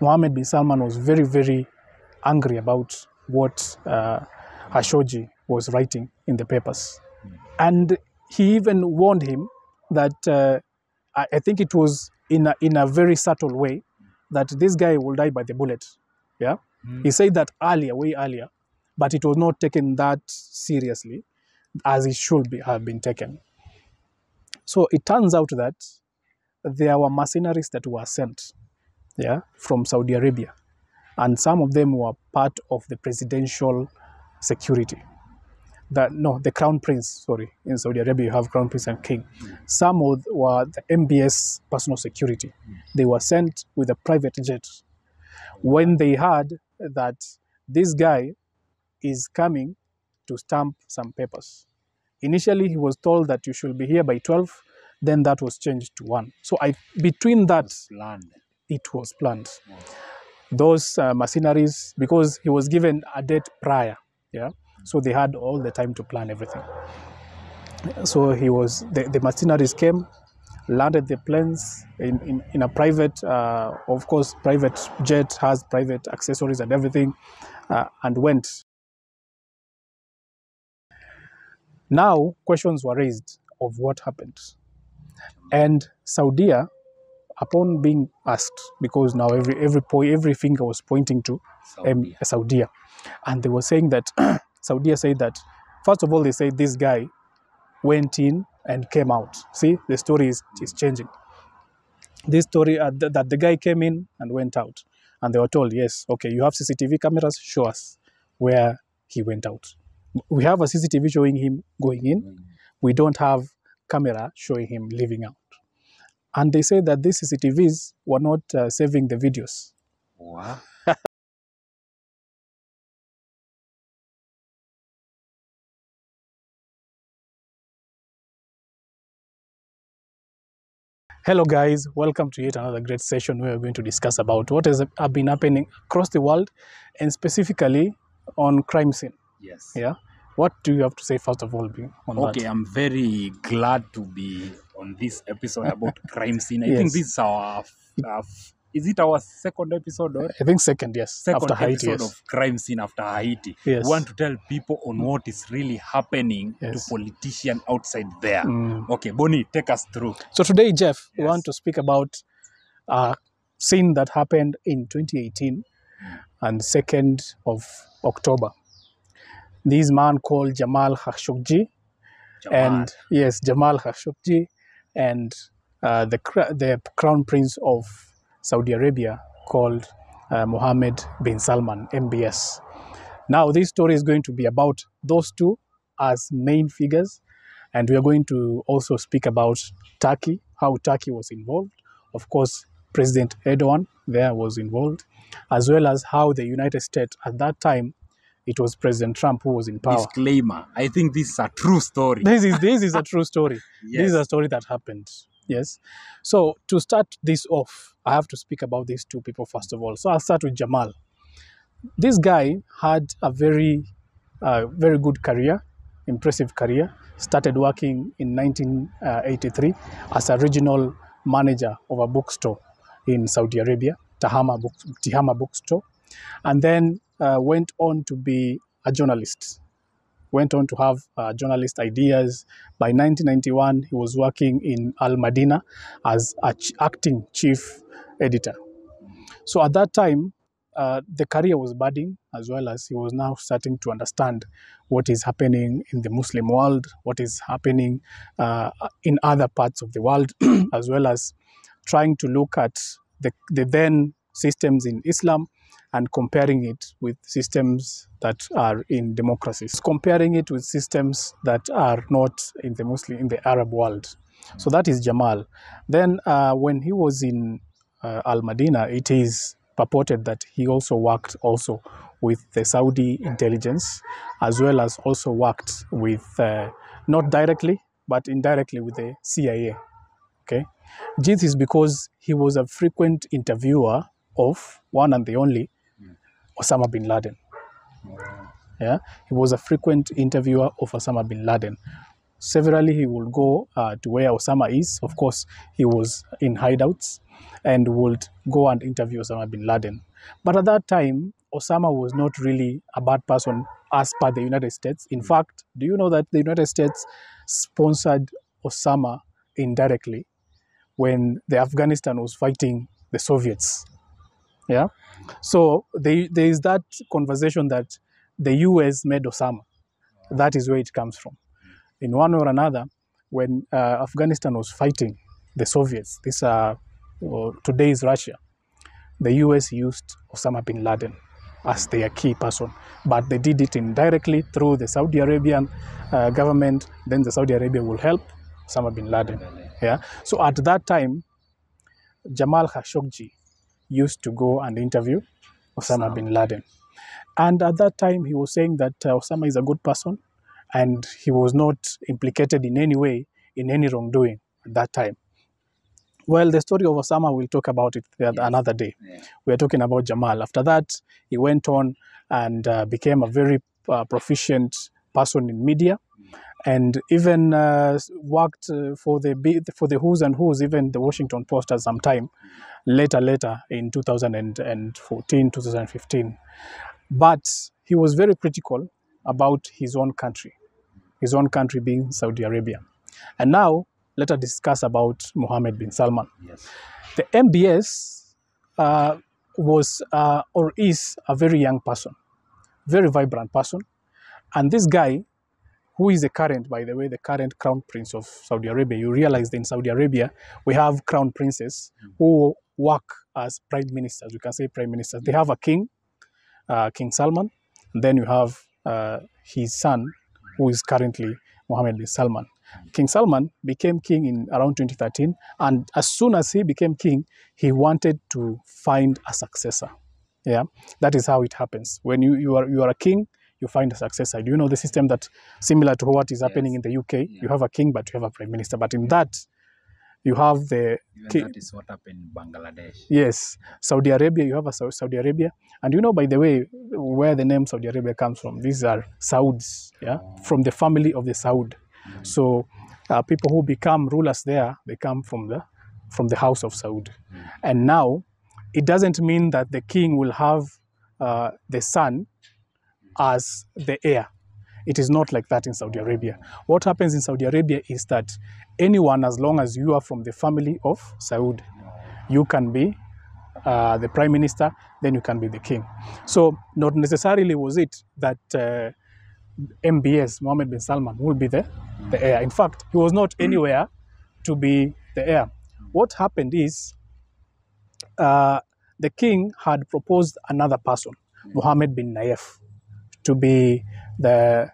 Mohammed bin Salman was very, very angry about what Khashoggi was writing in the papers. And he even warned him that, I think it was in a very subtle way, that this guy will die by the bullet. Yeah, he said that way earlier, but it was not taken that seriously as it should have been taken. So it turns out that there were mercenaries that were sent, yeah, from Saudi Arabia, and some of them were part of the presidential security. The crown prince, sorry. In Saudi Arabia, you have crown prince and king. Some were the MBS personal security. They were sent with a private jet. When they heard that this guy is coming to stamp some papers. Initially, he was told that you should be here by 12. Then that was changed to 1. So between that, it was planned. Yeah. Those mercenaries, because he was given a date prior, yeah. So they had all the time to plan everything. So the mercenaries came, landed the planes in a private, of course, private jet, has private accessories and everything, and went. Now, questions were raised of what happened. And Saudi, upon being asked, because now every finger was pointing to Saudi, and they were saying that, Saudi said that, first of all, they said this guy went in and came out. See, the story is changing. This story, that the guy came in and went out. And they were told, yes, okay, you have CCTV cameras, show us where he went out. We have a CCTV showing him going in. We don't have camera showing him leaving out. And they say that these CCTVs were not saving the videos. Wow. Hello guys, welcome to yet another great session where we're going to discuss about what has been happening across the world and specifically on crime scene. Yes. Yeah. What do you have to say first of all on that? Okay, I'm very glad to be on this episode about crime scene. I Yes. think this is our is it our second episode or? I think second, yes. Second after Haiti, episode yes. of crime scene after Haiti. Yes. We want to tell people on what is really happening Yes. to politicians outside there. Okay, Bonnie, take us through. So today, Jeff, we Yes. want to speak about a scene that happened in 2018 and 2nd of October. This man called Jamal Khashoggi, and yes, Jamal Khashoggi, and the crown prince of Saudi Arabia called Mohammed bin Salman, MBS. Now, this story is going to be about those two as main figures, and we are going to also speak about Turkey, how Turkey was involved. Of course, President Erdogan there was involved, as well as how the United States at that time, it was President Trump who was in power. Disclaimer, I think this is a true story. This is a true story. Yes. This is a story that happened. Yes. So to start this off, I have to speak about these two people first of all. So I'll start with Jamal. This guy had a very good career, impressive career. Started working in 1983 as a regional manager of a bookstore in Saudi Arabia, Tihama Bookstore, and then went on to be a journalist. Went on to have journalist ideas. By 1991, he was working in Al Madina as acting chief editor. So at that time, the career was budding, as well as he was now starting to understand what is happening in the Muslim world, what is happening in other parts of the world, as well as trying to look at the then systems in Islam and comparing it with systems that are in democracies, comparing it with systems that are not in the Arab world. So that is Jamal. Then when he was in Al Madina, it is purported that he also worked with the Saudi intelligence, as well as also worked with, not directly, but indirectly with the CIA. Okay, this is because he was a frequent interviewer of one and the only Osama bin Laden. Yeah, he was a frequent interviewer of Osama bin Laden. Severally, he would go to where Osama is. Of course, he was in hideouts and would go and interview Osama bin Laden. But at that time, Osama was not really a bad person as per the United States. In fact, do you know that the United States sponsored Osama indirectly when the Afghanistan was fighting the Soviets? Yeah. So there is that conversation that the US made Osama. That is where it comes from. In one or another, when Afghanistan was fighting the Soviets, today's Russia, the US used Osama bin Laden as their key person, but they did it indirectly through the Saudi Arabian government. Then the Saudi Arabia will help Osama bin Laden. Yeah. So at that time, Jamal Khashoggi used to go and interview Osama bin Laden. And at that time, he was saying that Osama is a good person and he was not implicated in any way in any wrongdoing at that time. Well, the story of Osama, we'll talk about it another day. Yeah. We're talking about Jamal. After that, he went on and became a very proficient person in media, and even worked for the who's and who's, even the Washington Post at some time, later in 2014, 2015. But he was very critical about his own country being Saudi Arabia. And now, let us discuss about Mohammed bin Salman. Yes. The MBS was or is a very young person, very vibrant person. And this guy, who is by the way, the current crown prince of Saudi Arabia. You realize that in Saudi Arabia, we have crown princes who work as prime ministers. You can say prime ministers. They have a king, King Salman. And then you have his son, who is currently Mohammed bin Salman. King Salman became king in around 2013, and as soon as he became king, he wanted to find a successor. Yeah, that is how it happens. When you are a king, you find a successor. Do you know the system that similar to what is happening in the UK? Yeah. You have a king, but you have a prime minister. But in that, you have the king. That is what happened in Bangladesh. Yes, Saudi Arabia. You have a Saudi Arabia, and you know, by the way, where the name Saudi Arabia comes from. These are Sauds, yeah, from the family of the Saud. So people who become rulers there, they come from the house of Saud. And now, it doesn't mean that the king will have the son as the heir. It is not like that in Saudi Arabia. What happens in Saudi Arabia is that anyone, as long as you are from the family of Saud, you can be the prime minister, then you can be the king. So not necessarily was it that MBS, Mohammed bin Salman, will be the heir. In fact, he was not anywhere to be the heir. What happened is the king had proposed another person, Mohammed bin Nayef, to be the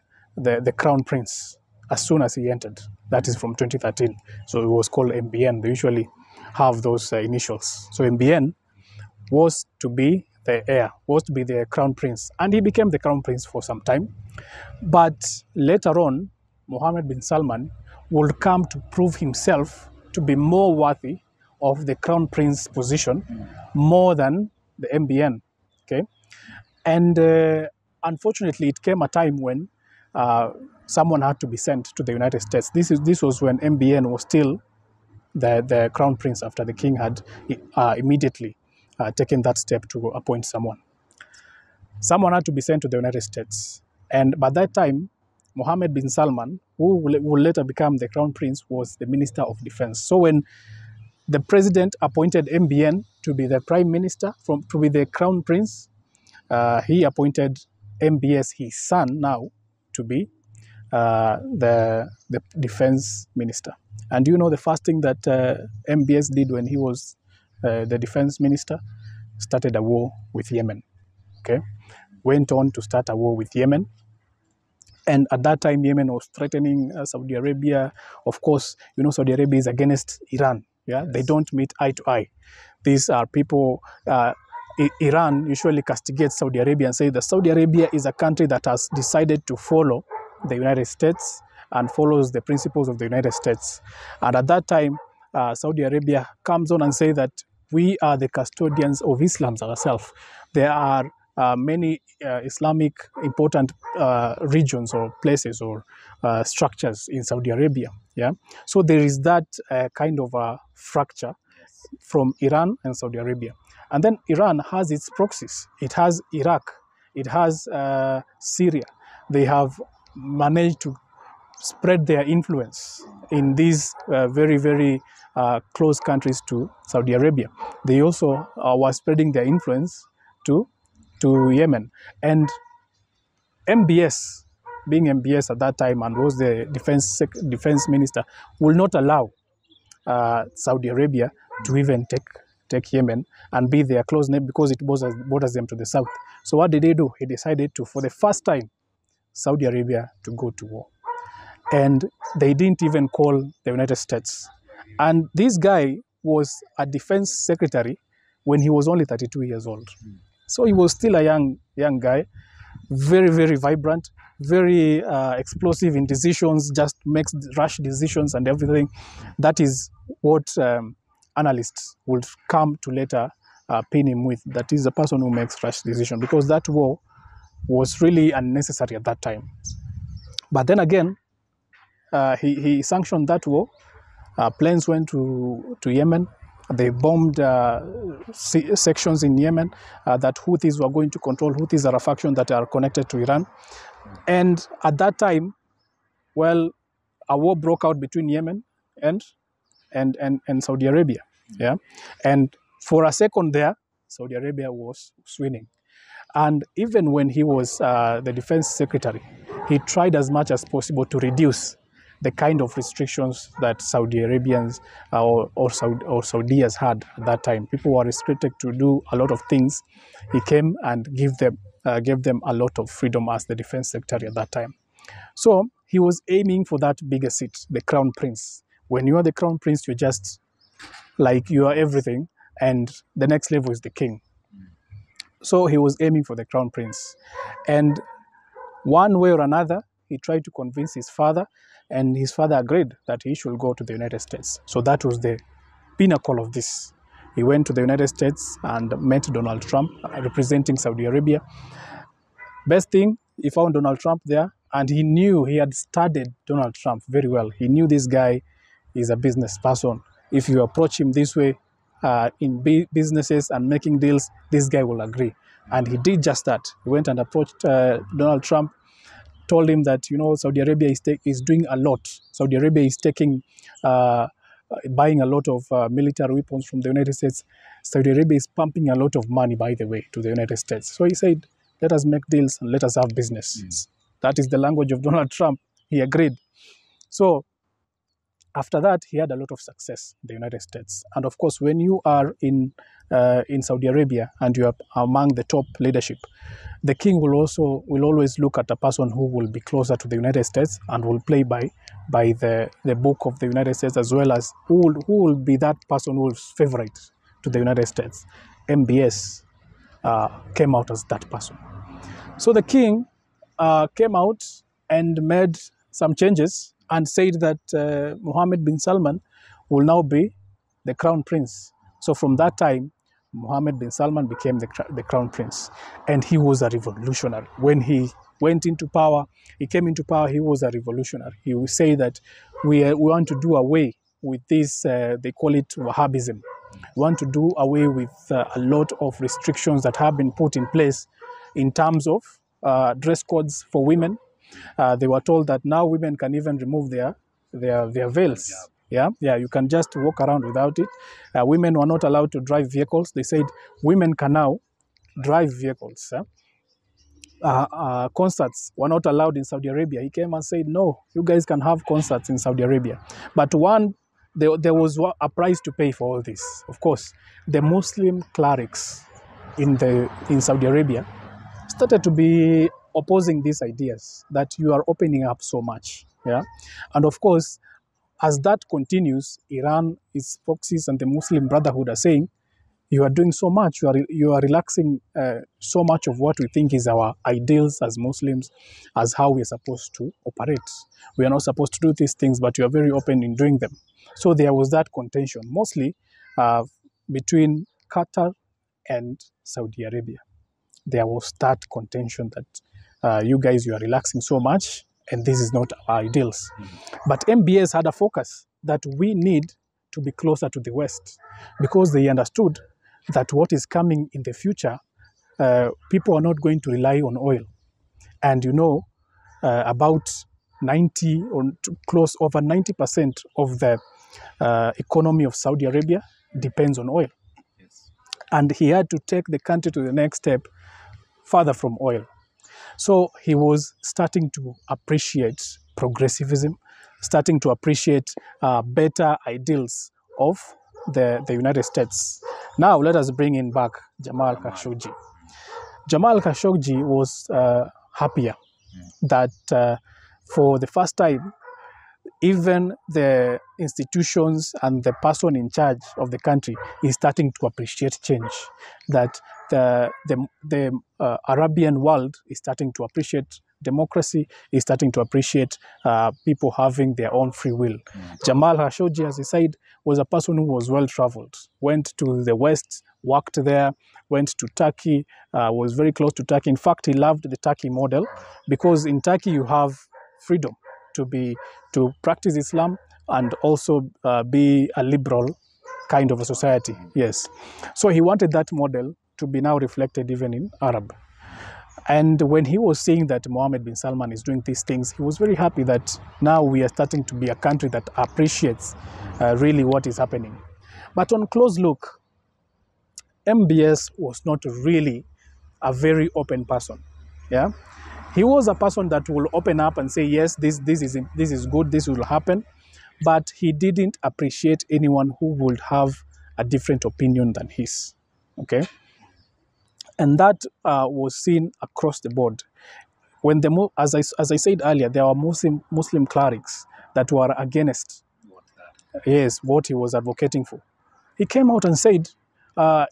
crown prince as soon as he entered. That is from 2013. So it was called MBN. They usually have those initials. So MBN was to be the heir, was to be the crown prince. And he became the crown prince for some time. But later on, Mohammed bin Salman would come to prove himself to be more worthy of the crown prince position more than the MBN. Okay, and unfortunately, it came a time when someone had to be sent to the United States. This was when MBN was still the crown prince after the king had immediately taken that step to appoint someone. Someone had to be sent to the United States. And by that time, Mohammed bin Salman, who will later become the crown prince, was the minister of defense. So when the president appointed MBN to be the prime minister, to be the crown prince, he appointed MBS, his son now, to be the defense minister. And you know the first thing that MBS did when he was the defense minister? Started a war with Yemen. Okay, went on to start a war with Yemen. And at that time, Yemen was threatening Saudi Arabia. Of course, you know, Saudi Arabia is against Iran. Yeah, yes. They don't meet eye to eye. These are people, Iran usually castigates Saudi Arabia and say that Saudi Arabia is a country that has decided to follow the United States and follows the principles of the United States. And at that time, Saudi Arabia comes on and say that we are the custodians of Islam ourselves. There are many Islamic important regions or places or structures in Saudi Arabia. Yeah, so there is that kind of a fracture from Iran and Saudi Arabia. And then Iran has its proxies. It has Iraq. It has Syria. They have managed to spread their influence in these very, very close countries to Saudi Arabia. They also were spreading their influence to, to Yemen. And MBS, being MBS at that time and was the defense minister, will not allow Saudi Arabia to even take Yemen and be their close neighbor because it borders them to the south. So what did they do? He decided to, for the first time, Saudi Arabia to go to war. And they didn't even call the United States. And this guy was a defense secretary when he was only 32 years old. So he was still a young guy, very, very vibrant, very explosive in decisions, just makes rash decisions and everything. That is what analysts would come to later pin him with. That is the person who makes rash decisions, because that war was really unnecessary at that time. But then again, he sanctioned that war. Planes went to Yemen. They bombed sections in Yemen that Houthis were going to control. Houthis are a faction that are connected to Iran. And at that time, well, a war broke out between Yemen and Saudi Arabia. Yeah, and for a second there, Saudi Arabia was winning. And even when he was the defense secretary, he tried as much as possible to reduce the kind of restrictions that Saudi Arabians or Saudis had at that time. People were restricted to do a lot of things. He came and gave them a lot of freedom as the defense secretary at that time. So he was aiming for that bigger seat, the crown prince. When you are the crown prince, you're just like, you are everything, and the next level is the king. So he was aiming for the crown prince. And one way or another, he tried to convince his father, and his father agreed that he should go to the United States. So that was the pinnacle of this. He went to the United States and met Donald Trump, representing Saudi Arabia. Best thing, he found Donald Trump there, and he knew, he had studied Donald Trump very well. He knew this guy is a business person. If you approach him this way in businesses and making deals, this guy will agree. And he did just that. He went and approached Donald Trump, told him that, you know, Saudi Arabia is doing a lot. Saudi Arabia is buying a lot of military weapons from the United States. Saudi Arabia is pumping a lot of money, by the way, to the United States. So he said, let us make deals and let us have business. That is the language of Donald Trump. He agreed. So after that, he had a lot of success in the United States. And of course, when you are in Saudi Arabia and you are among the top leadership, the king will always look at a person who will be closer to the United States and will play by the book of the United States, as well as who will be that person who is favorite to the United States. MBS came out as that person. So the king came out and made some changes and said that Mohammed bin Salman will now be the crown prince. So from that time, Mohammed bin Salman became the crown prince. And he was a revolutionary. When he went into power, he came into power, he was a revolutionary. He would say that we want to do away with this, they call it Wahhabism. We want to do away with a lot of restrictions that have been put in place in terms of dress codes for women. They were told that now women can even remove their veils. Yeah, you can just walk around without it. Women were not allowed to drive vehicles. They said women can now drive vehicles. Concerts were not allowed in Saudi Arabia. He came and said, no, you guys can have concerts in Saudi Arabia. But there was a price to pay for all this. Of course, the Muslim clerics in Saudi Arabia started to be opposing these ideas that you are opening up so much. Yeah, and of course, as that continues, Iran, its proxies, and the Muslim Brotherhood are saying, you are doing so much, you are relaxing so much of what we think is our ideals as Muslims, as how we are supposed to operate. We are not supposed to do these things, but you are very open in doing them. So there was that contention, mostly between Qatar and Saudi Arabia. there was that contention that you guys, you are relaxing so much, and this is not our ideals. But MBS had a focus that we need to be closer to the West, because they understood that what is coming in the future, people are not going to rely on oil. And about 90 or close over 90% of the economy of Saudi Arabia depends on oil. Yes. And he had to take the country to the next step further from oil. So he was starting to appreciate progressivism, starting to appreciate better ideals of the United States. Now let us bring in back Jamal Khashoggi. Jamal Khashoggi was happier that for the first time, even the institutions and the person in charge of the country is starting to appreciate change. That the Arabian world is starting to appreciate democracy, is starting to appreciate people having their own free will. Jamal Khashoggi, as he said, was a person who was well-traveled, went to the West, worked there, went to Turkey, was very close to Turkey. In fact, he loved the Turkey model, because in Turkey you have freedom to practice Islam and also be a liberal kind of a society. Yes. So he wanted that model to be now reflected even in Arab. And when he was seeing that Mohammed bin Salman is doing these things, he was very happy that now we are starting to be a country that appreciates really what is happening. But on close look, MBS was not really a very open person. Yeah. He was a person that will open up and say, yes, this is good, this will happen. But he didn't appreciate anyone who would have a different opinion than his. Okay? And that was seen across the board. When as I said earlier, there were Muslim clerics that were against what he was advocating for. He came out and said,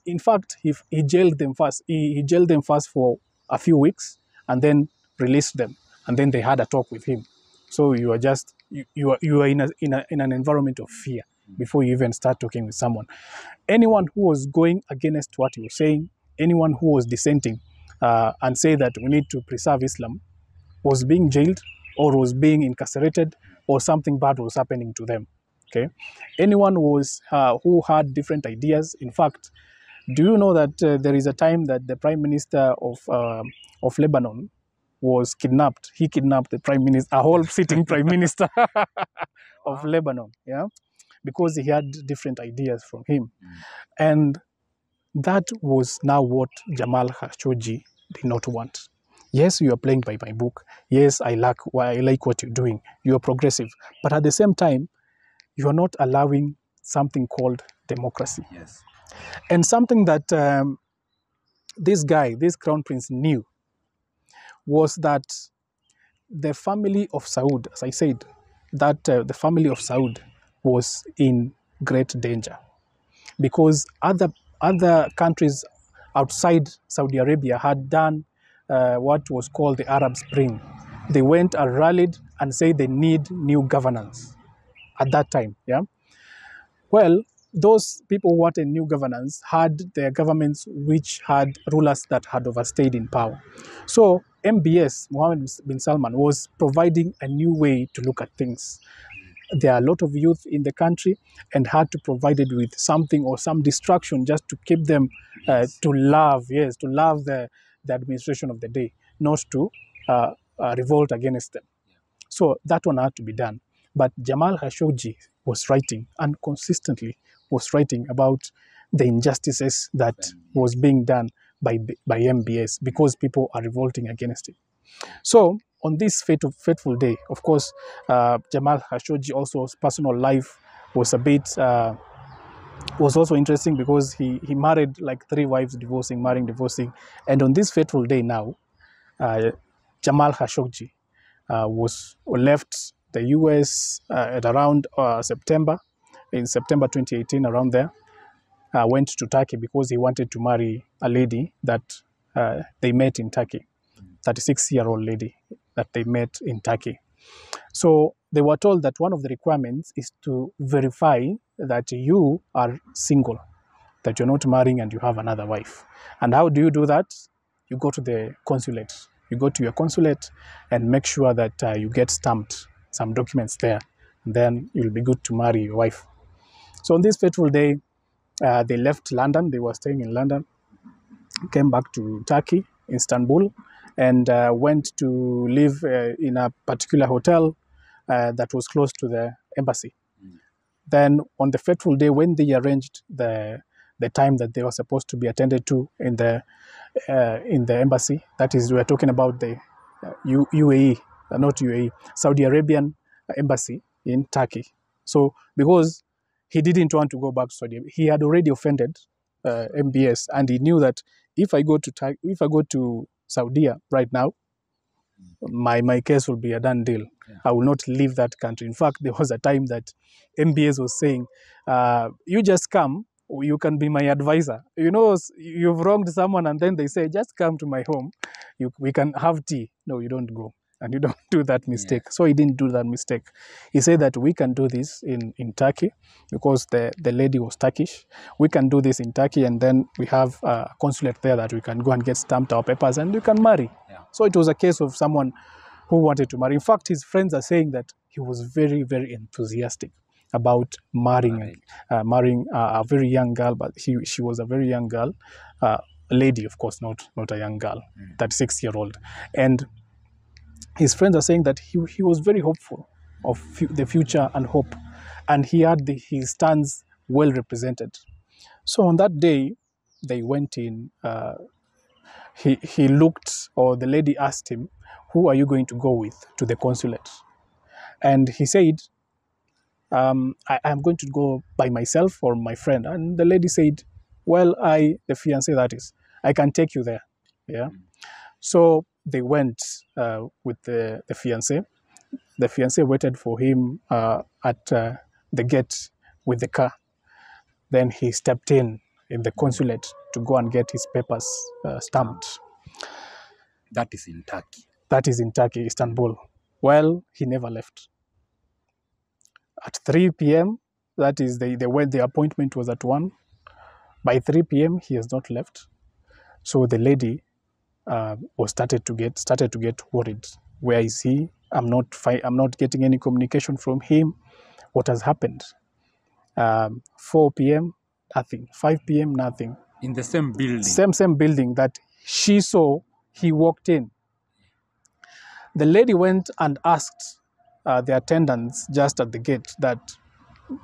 in fact, he jailed them first. He jailed them first for a few weeks and then released them. And then they had a talk with him. So you are just you are in an environment of fear before you even start talking with someone. Anyone who was going against what he was saying, anyone who was dissenting and say that we need to preserve Islam, was being jailed or was being incarcerated, or something bad was happening to them. Okay, anyone who had different ideas. In fact, do you know that there is a time that the Prime Minister of Lebanon was kidnapped? He kidnapped the Prime Minister, a whole sitting Prime Minister of Lebanon, yeah, because he had different ideas from him. And that was now what Jamal Khashoggi did not want. Yes, you are playing by my book. Yes, I like what you're doing. You are progressive. But at the same time, you are not allowing something called democracy. Yes. And something that this crown prince knew was that the family of Saud, as I said, that the family of Saud was in great danger, because other countries outside Saudi Arabia had done what was called the Arab Spring. They went and rallied and said they need new governance at that time. Yeah. Well, those people who wanted new governance had their governments which had rulers that had overstayed in power. So MBS, Mohammed bin Salman, was providing a new way to look at things. There are a lot of youth in the country and had to provide it with something or some distraction just to keep them to love the administration of the day, not to revolt against them. So that one had to be done. But Jamal Khashoggi was writing, and consistently was writing about the injustices that was being done by MBS, because people are revolting against it. So on this fateful day, of course, Jamal Khashoggi also's personal life was a bit was also interesting, because he married like 3 wives, marrying, divorcing. And on this fateful day now, Jamal Khashoggi was left the US at around in September 2018, around there. Went to Turkey because he wanted to marry a lady that they met in Turkey, 36-year-old lady that they met in Turkey. So they were told that one of the requirements is to verify that you are single, that you're not marrying and you have another wife. And how do you do that? you go to the consulate. You go to your consulate and make sure that you get stamped some documents there. And then you'll be good to marry your wife. So on this fateful day, they left London. They were staying in London, came back to Turkey, Istanbul, and went to live in a particular hotel that was close to the embassy. Then on the fateful day, when they arranged the time that they were supposed to be attended to in the embassy, that is, we are talking about the UAE, not UAE, Saudi Arabian embassy in Turkey. So because he didn't want to go back to Saudi, he had already offended MBS, and he knew that if I go to Saudi right now, my case will be a done deal. Yeah. I will not leave that country. In fact, there was a time that MBS was saying, you just come, you can be my advisor. You know, you've wronged someone and then they say, just come to my home, we can have tea. No, you don't go. And you don't do that mistake. Yeah. So he didn't do that mistake. He said that we can do this in Turkey because the lady was Turkish. We can do this in Turkey, and then we have a consulate there that we can go and get stamped our papers and you can marry. Yeah. So it was a case of someone who wanted to marry. In fact, his friends are saying that he was very, very enthusiastic about marrying a very young girl, but she was a very young girl, a lady, of course, not a young girl, 36-year-old. And his friends are saying that he was very hopeful of the future and hope, and he had his stands well represented. So on that day, they went in. He looked, or the lady asked him, "Who are you going to go with to the consulate?" And he said, "I'm going to go by myself or my friend." And the lady said, "Well, the fiancé that is, I can take you there." Yeah. So they went with the fiancé. The fiancé waited for him at the gate with the car. Then he stepped in the consulate to go and get his papers stamped. That is in Turkey. That is in Turkey, Istanbul. Well, he never left. At 3 p.m., that is, the appointment was at 1. By 3 p.m., he has not left. So the lady started to get worried. Where is he? I'm not getting any communication from him. What has happened? 4 p.m., nothing. 5 p.m., nothing. In the same building? Same building that she saw he walked in. The lady went and asked the attendants just at the gate that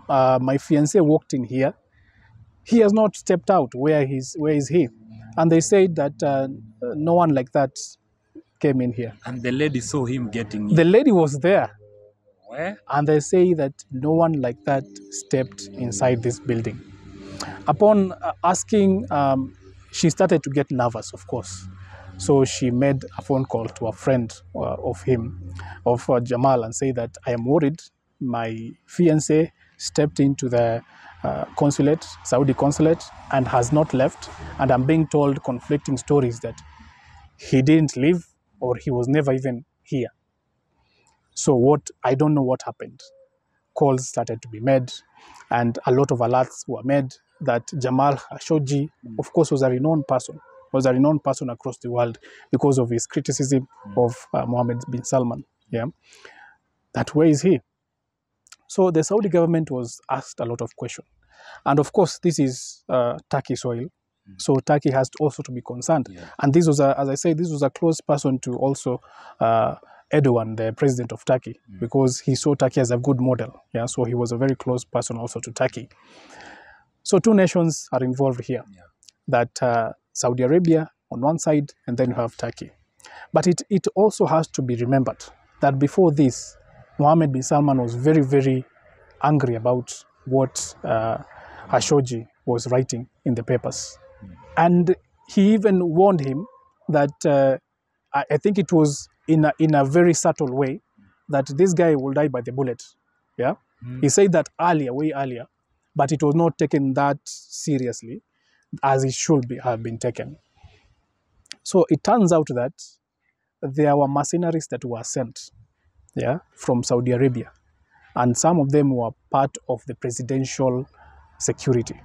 my fiancé walked in here. He has not stepped out. Where is he? And they said that no one like that came in here. And the lady saw him getting in? The lady was there. Where? And they say that no one like that stepped inside this building. Upon asking, she started to get nervous, of course. So she made a phone call to a friend of Jamal, and say that I am worried. My fiancé stepped into the consulate, Saudi consulate, and has not left. And I'm being told conflicting stories that he didn't leave or he was never even here. So I don't know what happened. Calls started to be made, and a lot of alerts were made that Jamal Khashoggi, of course, was a renowned person across the world because of his criticism of Mohammed bin Salman. Yeah, that where is he? So the Saudi government was asked a lot of questions, and of course, this is Turkey soil, so Turkey has also to be concerned. Yeah. And this was, as I say, this was a close person to also Erdogan, the president of Turkey, because he saw Turkey as a good model. Yeah, so he was a very close person also to Turkey. So two nations are involved here. Yeah. That Saudi Arabia on one side, and then you have Turkey. But it also has to be remembered that before this, Mohammed bin Salman was very, very angry about what Khashoggi was writing in the papers. And he even warned him that, I think it was in a very subtle way, that this guy will die by the bullet. Yeah, He said that way earlier, but it was not taken that seriously as it should have been taken. So it turns out that there were mercenaries that were sent, from Saudi Arabia, and some of them were part of the presidential security.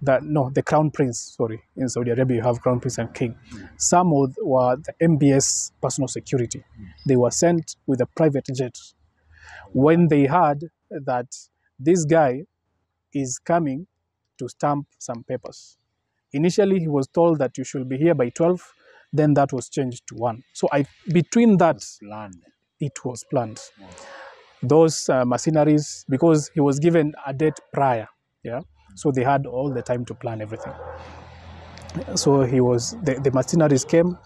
the crown prince, sorry. In Saudi Arabia, you have crown prince and king. Some were the MBS personal security. They were sent with a private jet. When they heard that this guy is coming to stamp some papers. Initially, he was told that you should be here by 12. Then that was changed to 1. So between that, it was planned. Those mercenaries, because he was given a date prior, yeah, so they had all the time to plan everything. So the mercenaries came,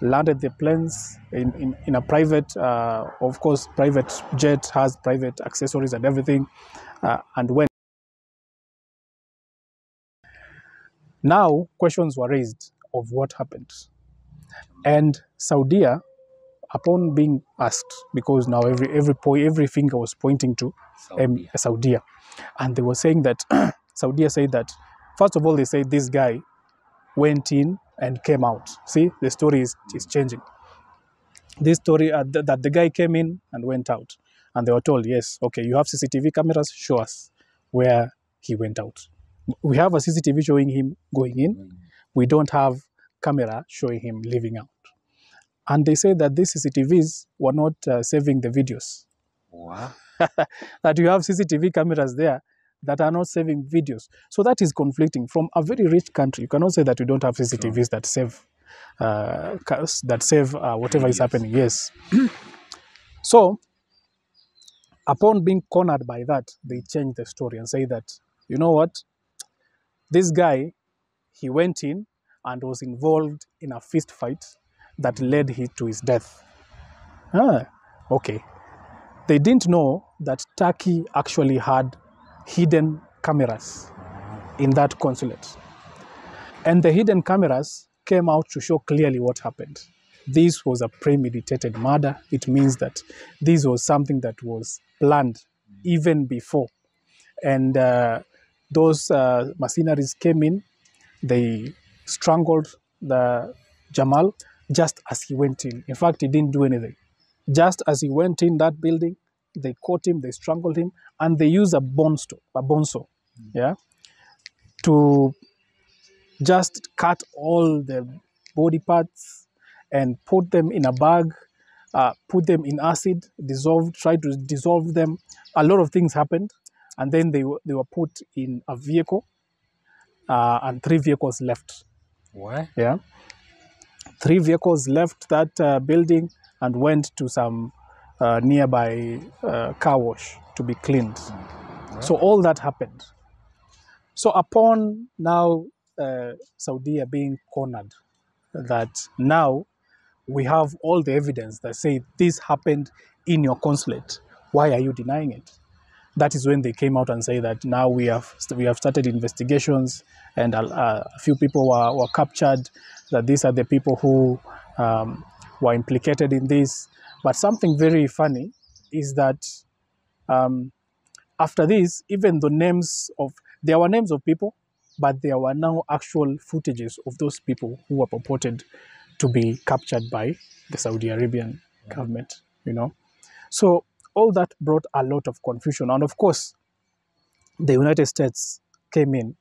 landed the planes in a private, of course, private jet has private accessories and everything, and went. Now questions were raised of what happened, and Saudi, upon being asked, because now every finger was pointing to Saudi, and they were saying that Saudi said that, first of all, they said this guy went in and came out. See, the story is changing. This story that the guy came in and went out, and they were told, yes, okay, you have CCTV cameras, show us where he went out. We have a CCTV showing him going in. We don't have camera showing him leaving out. And they say that these CCTVs were not saving the videos. Wow. That you have CCTV cameras there that are not saving videos. So that is conflicting. From a very rich country, you cannot say that we don't have CCTVs that save whatever is happening. Yes. So upon being cornered by that, they changed the story and say that, you know what, this guy, he went in and was involved in a fist fight that led to his death. Okay. They didn't know that Turkey actually had hidden cameras in that consulate. And the hidden cameras came out to show clearly what happened. This was a premeditated murder. It means that this was something that was planned even before. And those mercenaries came in, they strangled the Jamal just as he went in. In fact, he didn't do anything. Just as he went in that building, they caught him, they strangled him, and they used a bone saw, yeah, to just cut all the body parts and put them in a bag, put them in acid, try to dissolve them. A lot of things happened, and then they were put in a vehicle, and 3 vehicles left. What? Yeah, 3 vehicles left that building and went to some nearby car wash to be cleaned. What? So all that happened. So upon now Saudi being cornered, that now we have all the evidence that say this happened in your consulate. Why are you denying it? That is when they came out and say that now we have started investigations, and a few people were captured, that these are the people who were implicated in this. But something very funny is that after this, even there were names of people, but there were now actual footages of those people who were purported to be captured by the Saudi Arabian government, you know. So all that brought a lot of confusion. And of course, the United States came in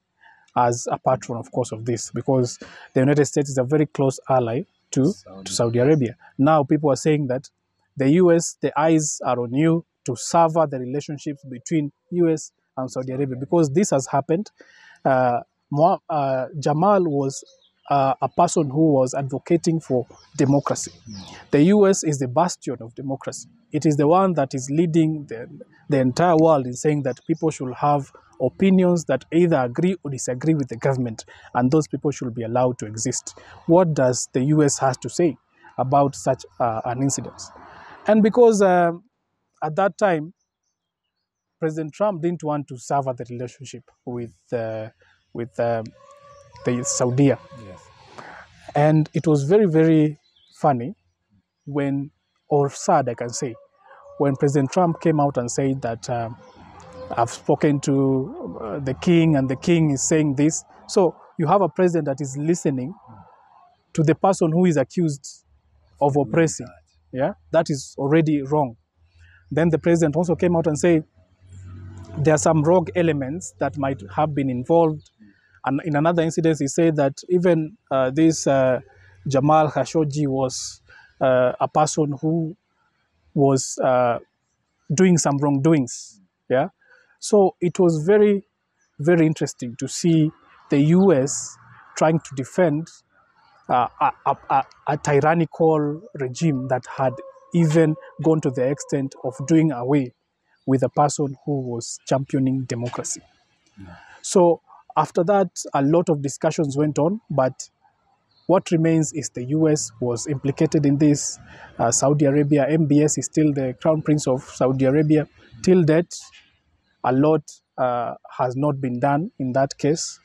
as a patron, of course, of this, because the United States is a very close ally to Saudi Arabia. Now people are saying that the US, the eyes are on you to sever the relationships between US and Saudi Arabia, because this has happened. Jamal was a person who was advocating for democracy. The US is the bastion of democracy. It is the one that is leading the entire world in saying that people should have opinions that either agree or disagree with the government, and those people should be allowed to exist. What does the US have to say about such an incident? And because at that time, President Trump didn't want to sever the relationship with the Saudi. Yes. And it was very, very funny when, or sad, I can say, when President Trump came out and said that I've spoken to the king and the king is saying this. So you have a president that is listening to the person who is accused of oppressing. Yeah, that is already wrong. Then the president also came out and said there are some rogue elements that might have been involved And in another incident, he said that even this Jamal Khashoggi was a person who was doing some wrongdoings. Yeah. So it was very, very interesting to see the US trying to defend a tyrannical regime that had even gone to the extent of doing away with a person who was championing democracy. So after that, a lot of discussions went on, but what remains is the US was implicated in this. Saudi Arabia, MBS is still the crown prince of Saudi Arabia. Till date, a lot has not been done in that case.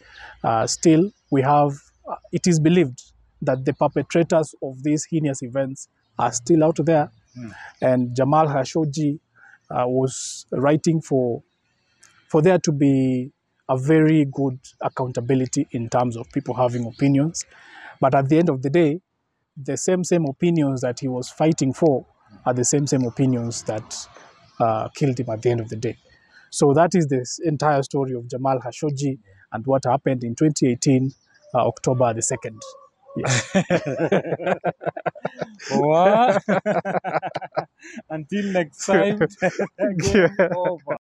Still, we have, it is believed that the perpetrators of these heinous events are still out there. And Jamal Khashoggi was writing for there to be a very good accountability in terms of people having opinions. But at the end of the day, the same opinions that he was fighting for are the same opinions that killed him at the end of the day. So that is this entire story of Jamal Khashoggi and what happened in 2018, October the 2nd. Yeah. Until next time, game over.